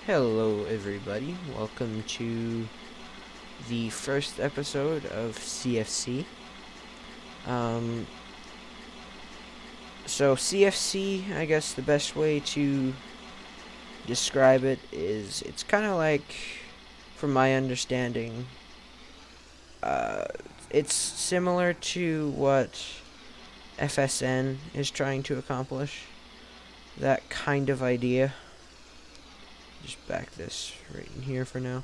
Hello, everybody. Welcome to the first episode of CFC. Um, CFC, I guess the best way to describe it is it's kind of like, from my understanding, uh, it's similar to what FSN is trying to accomplish. That kind of idea. Just back this right in here for now.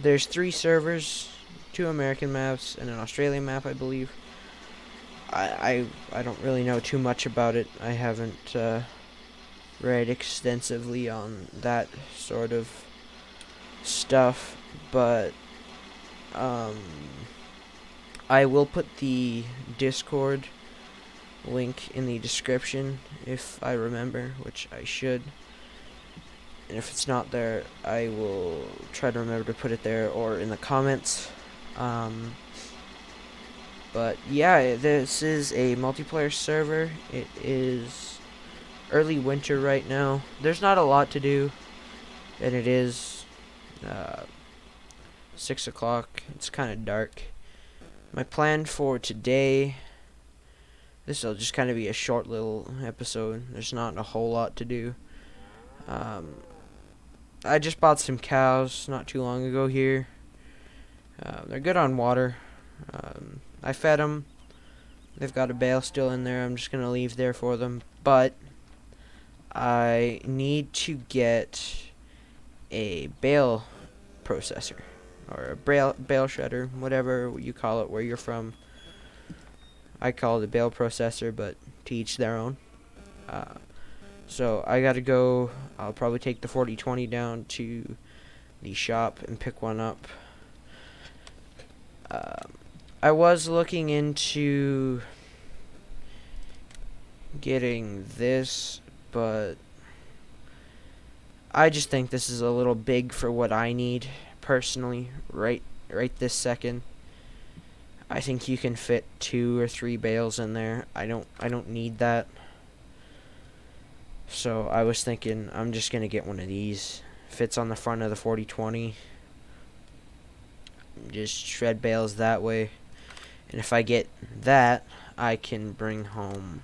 There's 3 servers, 2 American maps, and an Australian map, I believe. I don't really know too much about it. I haven't read extensively on that sort of stuff, but um, I will put the Discord link in the description if I remember, which I should. And if it's not there, I will try to remember to put it there or in the comments. But yeah, this is a multiplayer server. It is early winter right now. There's not a lot to do, and it is 6 o'clock. It's kind of dark. My plan for today, this will just kind of be a short little episode. There's not a whole lot to do. I just bought some cows not too long ago here. They're good on water. I fed them. They've got a bale still in there. I'm just going to leave there for them. But I need to get a bale processor. Or a bale shredder. Whatever you call it where you're from. I call it a bale processor, but to each their own. So I got to go. I'll probably take the 4020 down to the shop and pick one up. I was looking into getting this, but I just think this is a little big for what I need personally right this second. I think you can fit 2 or 3 bales in there. I don't need that. So I was thinking I'm just going to get one of these. Fits on the front of the 4020. Just shred bales that way. And if I get that, I can bring home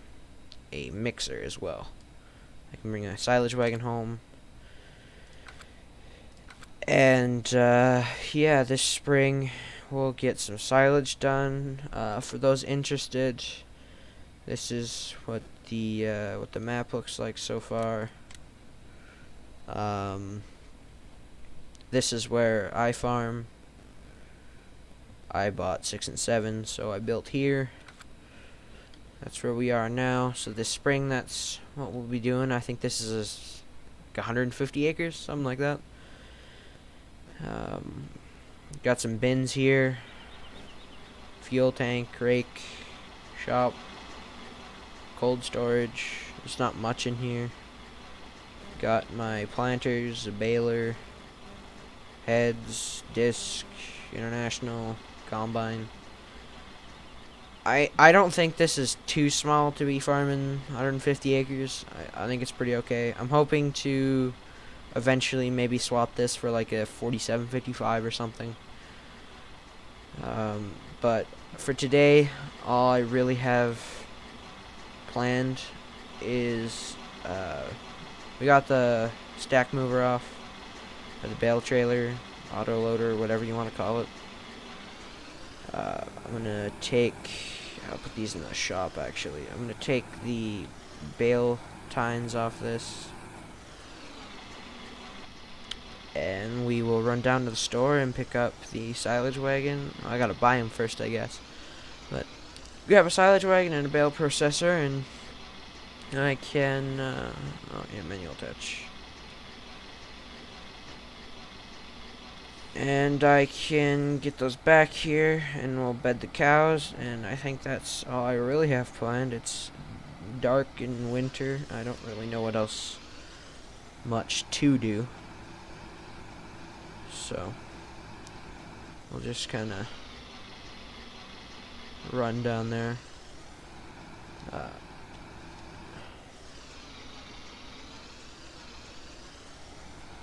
a mixer as well. I can bring a silage wagon home. And yeah, this spring we'll get some silage done. For those interested, this is what the map looks like so far. This is where I farm. I bought 6 and 7, so I built here. That's where we are now. So this spring, that's what we'll be doing. I think this is like 150 acres, something like that. Got some bins here. Fuel tank, rake, shop, cold storage. There's not much in here. Got my planters, a baler, heads, disc, international, combine. I don't think this is too small to be farming 150 acres. I think it's pretty okay. I'm hoping to eventually maybe swap this for like a 4755 or something. But for today, all I really have planned is we got the stack mover off, or the bale trailer, auto loader, whatever you want to call it. I'm gonna I'll put these in the shop actually. I'm gonna take the bale tines off this, and we will run down to the store and pick up the silage wagon. I gotta buy them first, I guess. But we have a silage wagon and a bale processor, and I can, oh yeah, manual touch. And I can get those back here, and we'll bed the cows, and I think that's all I really have planned. It's dark in winter. I don't really know what else much to do. So we'll just kind of run down there.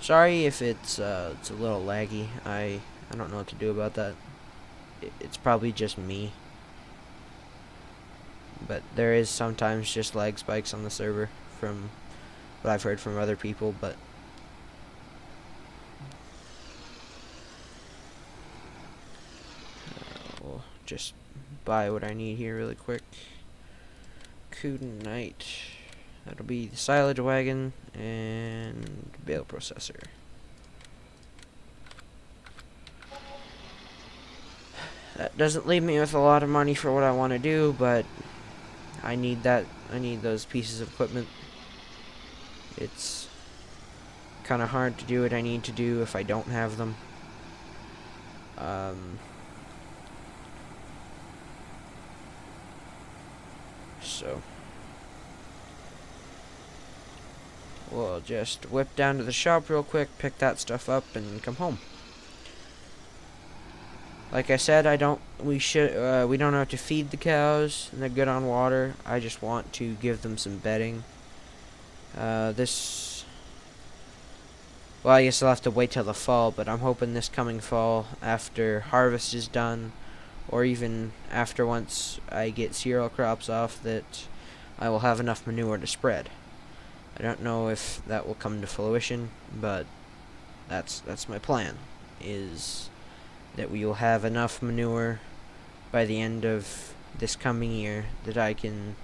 Sorry if it's a little laggy. I don't know what to do about that. It's probably just me. But there is sometimes just lag spikes on the server from what I've heard from other people, but we'll just buy what I need here really quick. Kudinite. That'll be the silage wagon and bale processor. That doesn't leave me with a lot of money for what I want to do, but I need that. I need those pieces of equipment. It's kind of hard to do what I need to do if I don't have them. So we'll just whip down to the shop real quick, pick that stuff up, and come home. Like I said, we don't have to feed the cows, and they're good on water. I just want to give them some bedding. Well, I guess I'll have to wait till the fall, but I'm hoping this coming fall, after harvest is done, or even after once I get cereal crops off, that I will have enough manure to spread. I don't know if that will come to fruition, but that's my plan, is that we will have enough manure by the end of this coming year that I can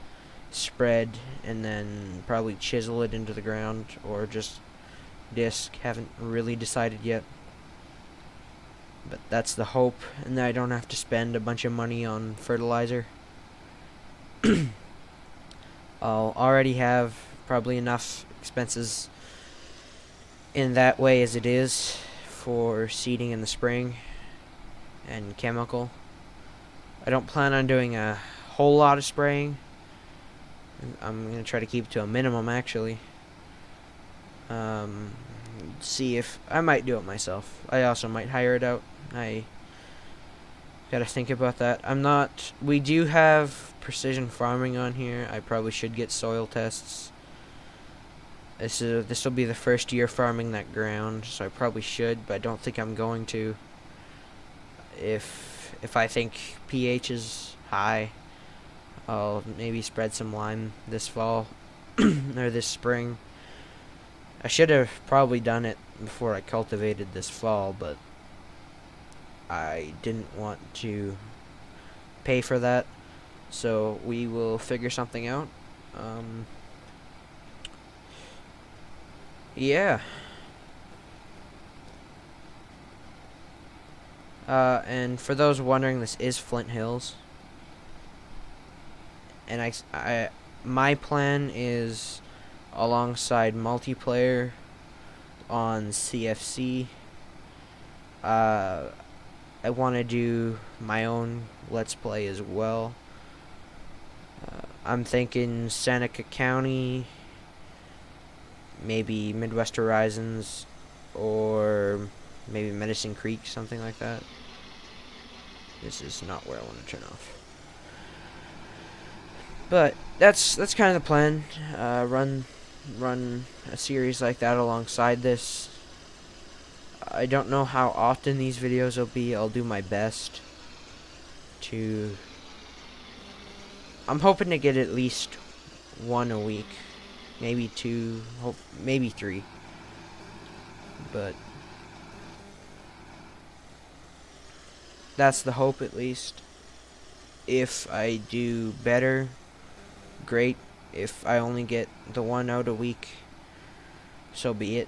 spread and then probably chisel it into the ground or just disc. Haven't really decided yet, but that's the hope, and then I don't have to spend a bunch of money on fertilizer. I'll already have probably enough expenses in that way as it is for seeding in the spring and chemical. I don't plan on doing a whole lot of spraying. I'm going to try to keep it to a minimum, actually. See if I might do it myself. I also might hire it out. I gotta think about that. We do have precision farming on here. I probably should get soil tests. This will be the first year farming that ground, so I probably should, but I don't think I'm going to. If I think pH is high, I'll maybe spread some lime this fall or this spring. I should have probably done it before I cultivated this fall, but I didn't want to pay for that, so we will figure something out. Yeah. And for those wondering, this is Flint Hills, and my plan is, alongside multiplayer on CFC, I want to do my own Let's Play as well. I'm thinking Seneca County, maybe Midwest Horizons, or maybe Medicine Creek, something like that. This is not where I want to turn off. But that's kind of the plan. Run a series like that alongside this. I don't know how often these videos will be. I'll do my best to... I'm hoping to get at least one a week. Maybe two, maybe three. But that's the hope, at least. If I do better, great. If I only get the one out a week, so be it.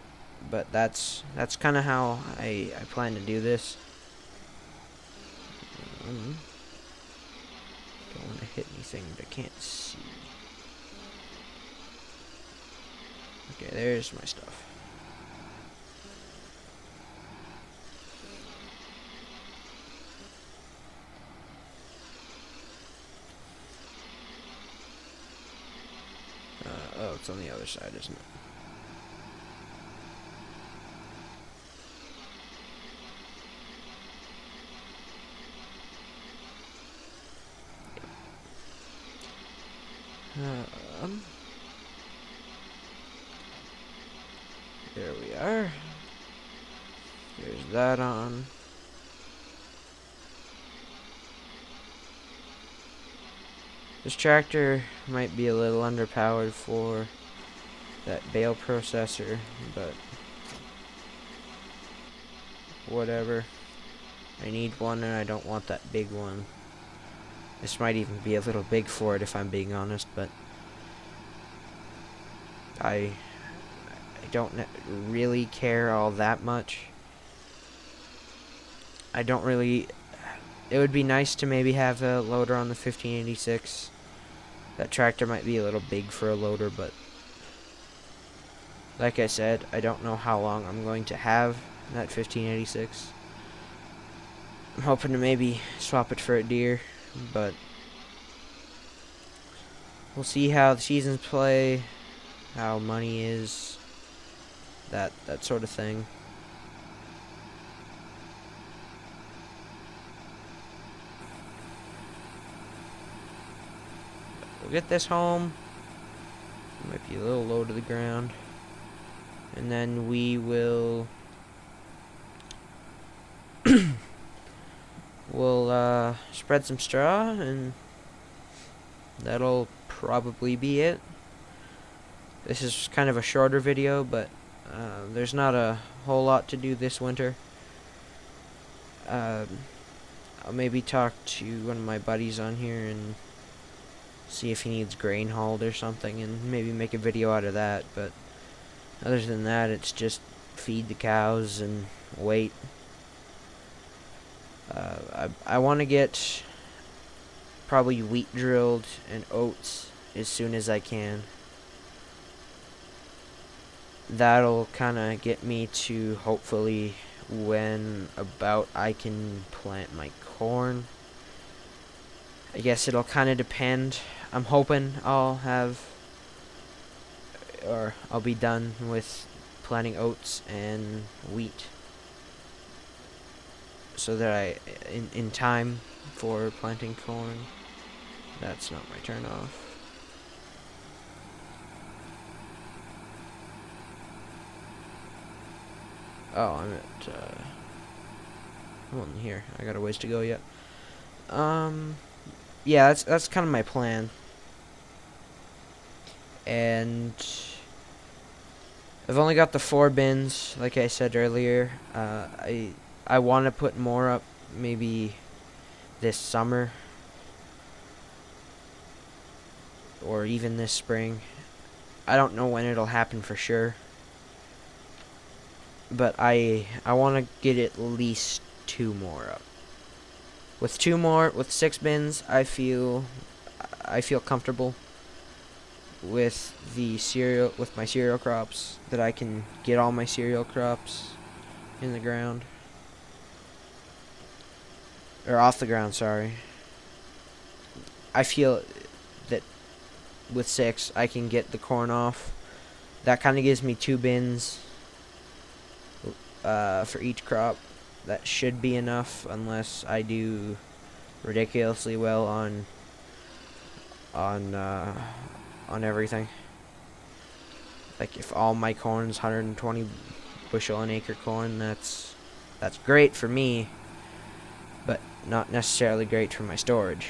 But that's kind of how I plan to do this. Don't want to hit anything that I can't see. Okay, there's my stuff. Oh, it's on the other side, isn't it? There we are. There's that on. This tractor might be a little underpowered for that bale processor, but whatever. I need one and I don't want that big one. This might even be a little big for it if I'm being honest, but I don't really care all that much. I don't really... It would be nice to maybe have a loader on the 1586. That tractor might be a little big for a loader, but like I said, I don't know how long I'm going to have that 1586. I'm hoping to maybe swap it for a deer, but we'll see how the seasons play, how money is, that sort of thing. We'll get this home. It might be a little low to the ground. And then we will we'll spread some straw, and that'll probably be it. This is kind of a shorter video, but there's not a whole lot to do this winter. I'll maybe talk to one of my buddies on here and see if he needs grain hauled or something, and maybe make a video out of that. But other than that, it's just feed the cows and wait. I want to get probably wheat drilled and oats as soon as I can. That'll kind of get me to hopefully when about I can plant my corn. I guess it'll kind of depend. I'm hoping I'll be done with planting oats and wheat, so that I in time for planting corn. That's not my turn off. Oh, I'm on here. I got a ways to go yet. Yeah, that's kind of my plan. And I've only got the 4 bins, like I said earlier. I want to put more up maybe this summer or even this spring. I don't know when it'll happen for sure, but I want to get at least 2 more up. With 6 bins, I feel comfortable with my cereal crops, that I can get all my cereal crops in the ground, or off the ground, sorry. I feel that with 6 I can get the corn off. That kind of gives me 2 bins for each crop. That should be enough, unless I do ridiculously well on everything. Like if all my corn's 120 bushel an acre corn, that's great for me, but not necessarily great for my storage.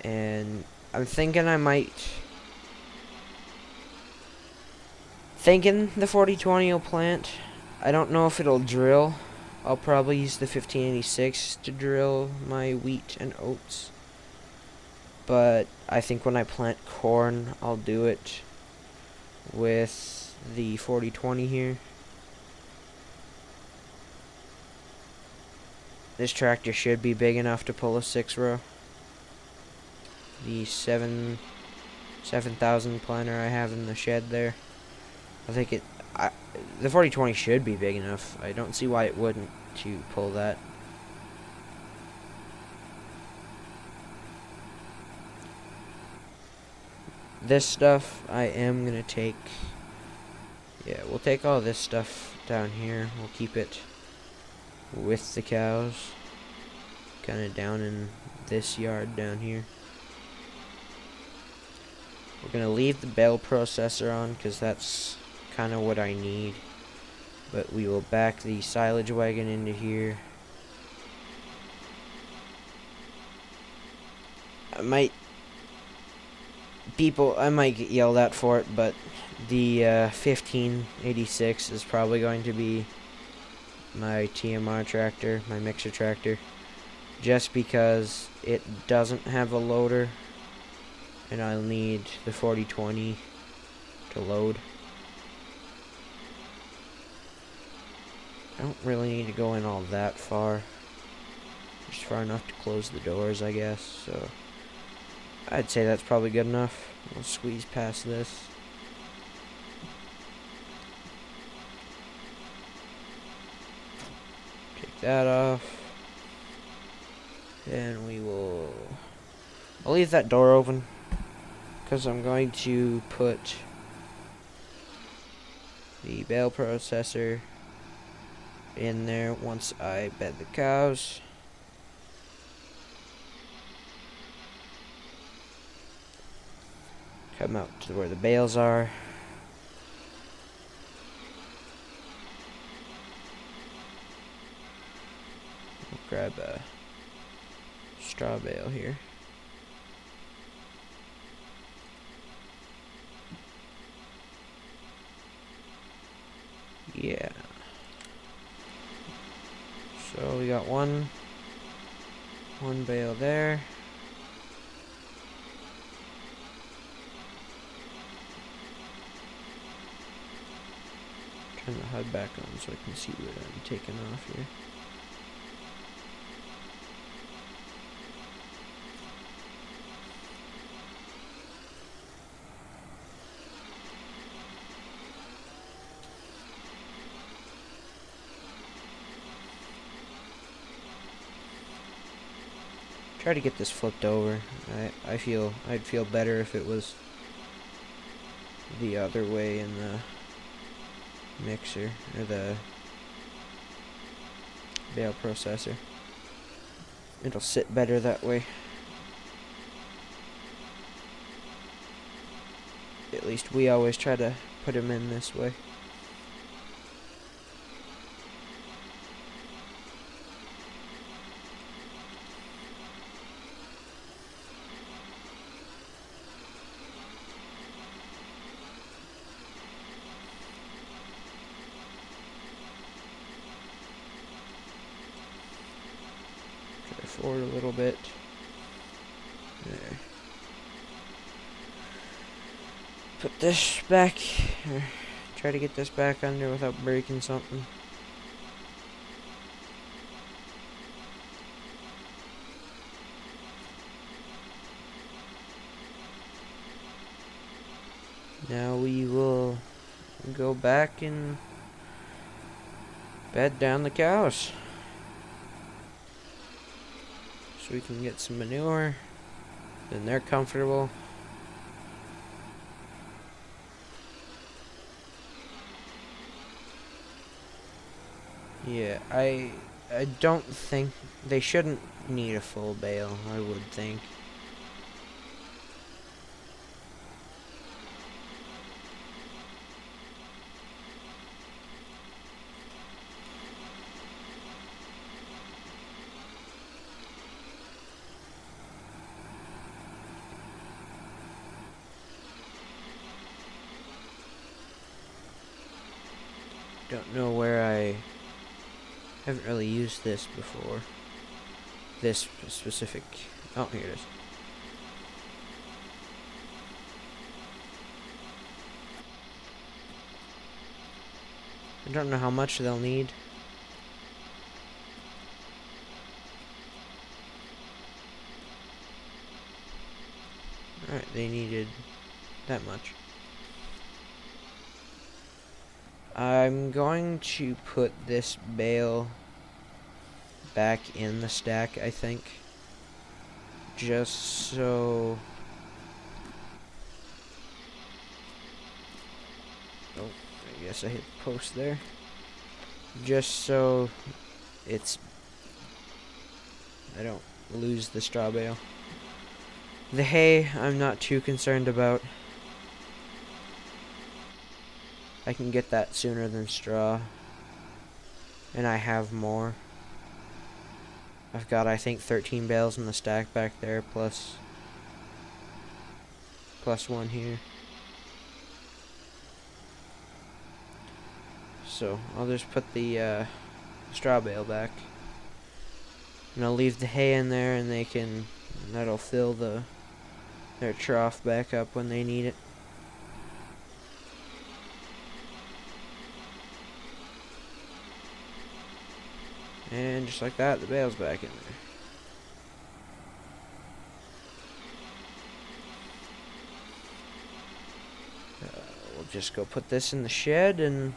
And I'm thinking the 4020 will plant. I don't know if it'll drill. I'll probably use the 1586 to drill my wheat and oats. But I think when I plant corn, I'll do it with the 4020 here. This tractor should be big enough to pull a 6-row. The 7,000 planter I have in the shed there, I think the 4020 should be big enough. I don't see why it wouldn't to pull that. This stuff I am gonna take. Yeah, we'll take all this stuff down here. We'll keep it with the cows. Kind of down in this yard down here. We're gonna leave the bale processor on because that's kind of what I need. But we will back the silage wagon into here. I might get yelled at for it, but the 1586 is probably going to be my TMR tractor, my mixer tractor, just because it doesn't have a loader, and I'll need the 4020 to load. I don't really need to go in all that far, just far enough to close the doors, I guess, so I'd say that's probably good enough. We'll squeeze past this. Take that off. And I'll leave that door open because I'm going to put the bale processor in there once I bed the cows. Come out to where the bales are. We'll grab a straw bale here. Yeah. So we got one bale there. Turn the HUD back on so I can see what I'm taking off here. Try to get this flipped over. I'd feel better if it was the other way in the mixer or the bale processor. It'll sit better that way. At least we always try to put them in this way. Forward a little bit. There. Put this back, or try to get this back under without breaking something. Now we will go back and bed down the cows. So we can get some manure, then they're comfortable. Yeah, I don't think they shouldn't need a full bale, I would think. Don't know where I haven't really used this before. This specific. Oh, here it is. I don't know how much they'll need. Alright, they needed that much. I'm going to put this bale back in the stack, I think. Just so Oh, I guess I hit the post there. Just so I don't lose the straw bale. The hay, I'm not too concerned about. I can get that sooner than straw. And I have more. I've got, I think, 13 bales in the stack back there, plus one here. So, I'll just put the straw bale back. And I'll leave the hay in there, and that'll fill their trough back up when they need it. And just like that, the bale's back in there. We'll just go put this in the shed and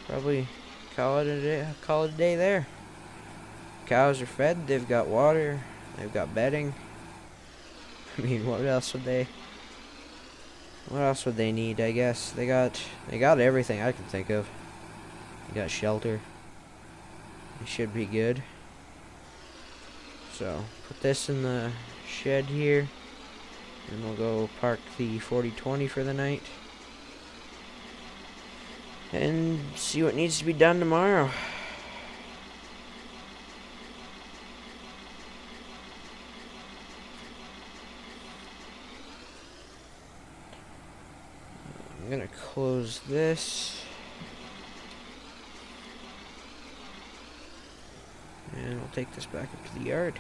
probably call it a day there. Cows are fed, they've got water, they've got bedding. I mean, what else would they need? I guess they got everything I can think of. They got shelter. They should be good. So, put this in the shed here, and we'll go park the 4020 for the night. And see what needs to be done tomorrow. I'm gonna close this. And we'll take this back up to the yard.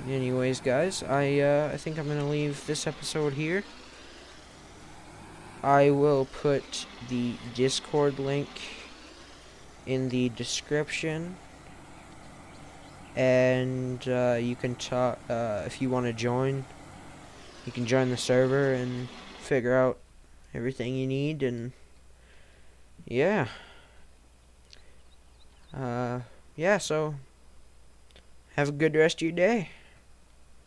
Anyways, guys, I think I'm gonna leave this episode here. I will put the Discord link in the description, and you can talk if you want to join. You can join the server and figure out everything you need, and yeah. So have a good rest of your day.